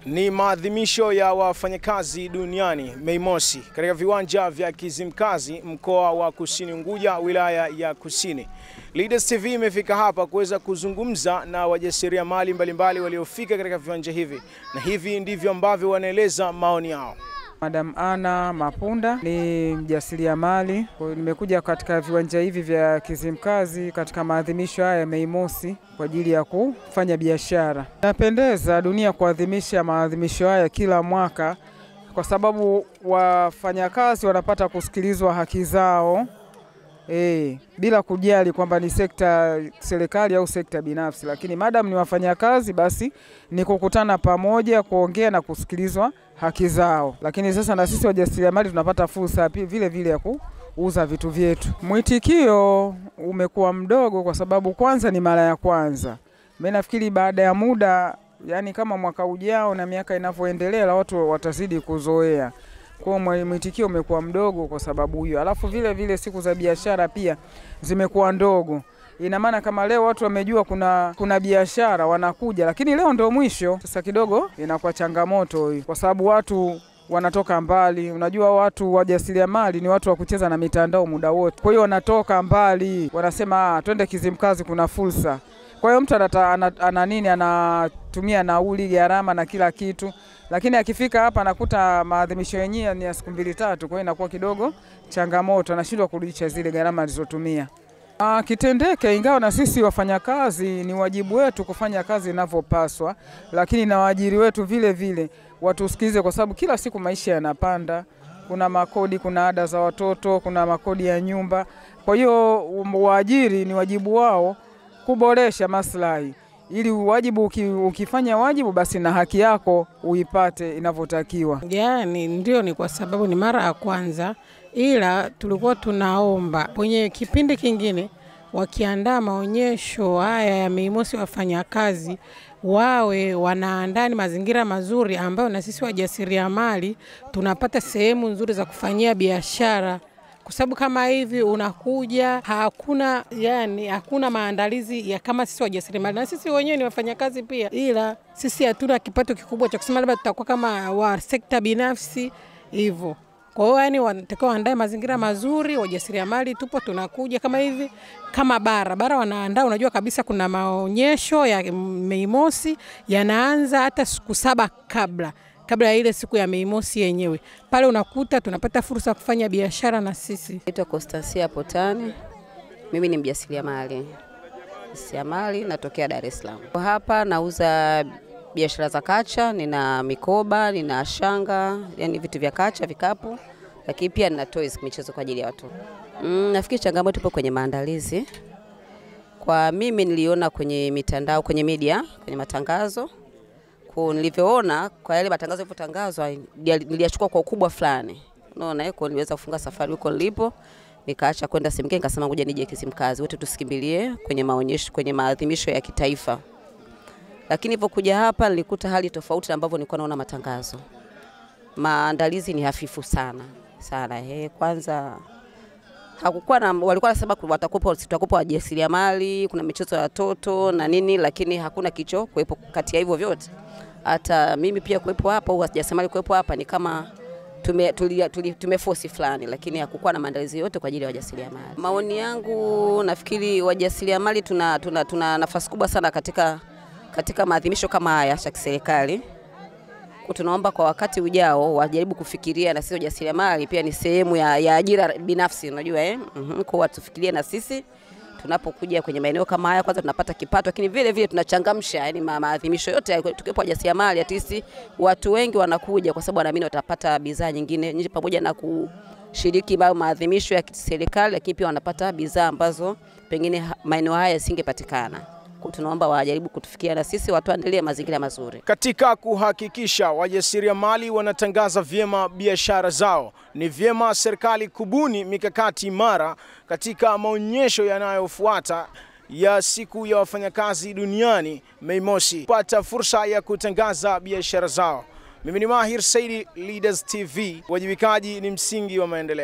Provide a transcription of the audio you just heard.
Ni maadhimisho ya wafanyakazi duniani Mei Mosi katika viwanja vya Kizimkazi, mkoa wa Kusini Unguja, wilaya ya Kusini. Leaders TV imefika hapa kuweza kuzungumza na wajasiriamali mbalimbali waliofika katika viwanja hivi, na hivi ndivyo ambavyo wanaeleza maoni yao. Madam Ana Mapunda ni mjasiriamali. Nimekuja katika viwanja hivi vya Kizimkazi katika maadhimisho haya Mei Mosi kwa ajili ya kufanya biashara. Napendeza dunia kuadhimisha maadhimisho haya kila mwaka kwa sababu wafanyakazi wanapata kusikilizwa haki zao bila kujali kwamba ni sekta serikali au sekta binafsi, lakini madam ni wafanyakazi, basi ni kukutana pamoja kuongea na kusikilizwa haki zao. Lakini sasa na sisi wajasiriamali tunapata fursa vile vile ya kuuza vitu vyetu. Mwitikio umekuwa mdogo kwa sababu kwanza ni mara ya kwanza. Mimi nafikiri baada ya muda, yani kama mwaka ujao na miaka inavyoendelea, watu watazidi kuzoea. Kwa mwitikio umekuwa mdogo kwa sababu hiyo. Alafu vile vile siku za biashara pia zimekuwa ndogo. Ina maana kama leo watu wamejua kuna biashara wanakuja, lakini leo ndio mwisho. Sasa kidogo inakuwa changamoto hii kwa sababu watu wanatoka mbali. Unajua watu wajasiriamali ni watu wa kucheza na mitandao muda wote. Kwa hiyo wanatoka mbali, wanasema twende Kizimkazi kuna fursa. Kwa hiyo mtu anatumia nauli, gharama na kila kitu. Lakini akifika hapa anakuta maadhimisho yenyewe ni ya siku 2-3, kwa hiyo inakuwa kidogo changamoto, anashindwa kurudisha zile gharama alizotumia. Kitendeke, ingawa na sisi wafanyakazi ni wajibu wetu kufanya kazi inavyopaswa, lakini na waajiri wetu vile vile watusikilize kwa sababu kila siku maisha yanapanda. Kuna makodi, kuna ada za watoto, kuna makodi ya nyumba. Kwa hiyo waajiri ni wajibu wao kuboresha maslahi, ili wajibu ukifanya wajibu basi na haki yako uipate inavyotakiwa. Yani ndio ni kwa sababu ni mara ya kwanza, ila tulikuwa tunaomba kwenye kipindi kingine wakiandaa maonyesho haya ya Mei Mosi wafanyakazi wawe wanaandaa mazingira mazuri ambayo na sisi wajasiriamali tunapata sehemu nzuri za kufanyia biashara. Kwa sababu kama hivi unakuja hakuna maandalizi ya kama sisi wajasiriamali, na sisi wenyewe ni wafanyakazi pia, ila sisi hatuna kipato kikubwa cha kusema labda tutakuwa kama wa sekta binafsi hivyo. Kwa hiyo wanatakiwa waandae mazingira mazuri. Wajasiriamali tupo tunakuja kama hivi, kama bara wanaandaa, unajua kabisa kuna maonyesho ya Mei Mosi yanaanza hata siku 7 kabla ya ile siku ya Mei Mosi yenyewe. Pale unakuta tunapata fursa kufanya biashara na sisi. Naitwa Constancia Potani. Mimi ni mjasiriamali. Natokea Dar es Salaam. Hapa nauza biashara za kacha, nina mikoba, nina shanga, yani vitu vya kacha, vikapu, lakini pia nina toys, michezo kwa ajili ya watu. Nafikiri changamoto ipo kwenye maandalizi. Kwa mimi niliona kwenye mitandao, kwenye media, kwenye matangazo. Kwa nilivyoona kwa yale matangazo yalipotangazwa niliachukua kwa ukubwa fulani. Unaona, kwa niweza kufunga safari huko nilipo, nikaacha kwenda sehemu nyingine, nikasema ngoja nije Kizimkazi, wote tusikimbilie kwenye maonyesho, kwenye maadhimisho ya kitaifa. Lakini nilipokuja hapa nilikuta hali tofauti na ambavyo nilikuwa naona matangazo. Maandalizi ni hafifu sana. Kwanza hakukuwa walikuwa wanasema tutakopa wajasiriamali, kuna michezo ya watoto na nini, lakini hakuna kicho kuepo kati ya hivyo vyote. Hata mimi pia kuepo hapa au wajasiriamali kuepo hapa ni kama tumeforce fulani, lakini hakukuwa na maandalizi yote kwa ajili ya wajasiriamali. Maoni yangu, nafikiri wajasiriamali tuna nafasi kubwa sana katika maadhimisho kama haya ya kiserikali. Tunaomba kwa wakati ujao wajaribu kufikiria na sisi wajasiriamali pia ni sehemu ya ajira binafsi, unajua kwa watu fikirie na sisi tunapokuja kwenye maeneo kama haya, kwanza tunapata kipato, lakini vile vile tunachangamsha yani maadhimisho yote tukipo wajasiriamali, atisi watu wengi wanakuja kwa sababu wanaamini watapata bidhaa nyingine pamoja na kushiriki maadhimisho ya kiserikali, lakini pia wanapata bidhaa ambazo pengine maeneo haya singepatikana. Tunaomba wajaribu kutufikia na sisi watuandalie mazingira mazuri. Katika kuhakikisha wajasiriamali wanatangaza vyema biashara zao, ni vyema serikali kubuni mikakati imara katika maonyesho yanayofuata ya siku ya wafanyakazi duniani Mei Mosi, pata fursa ya kutangaza biashara zao. Mimi ni Mahir Saidi, Leaders TV. Wajibikaji ni msingi wa maendeleo.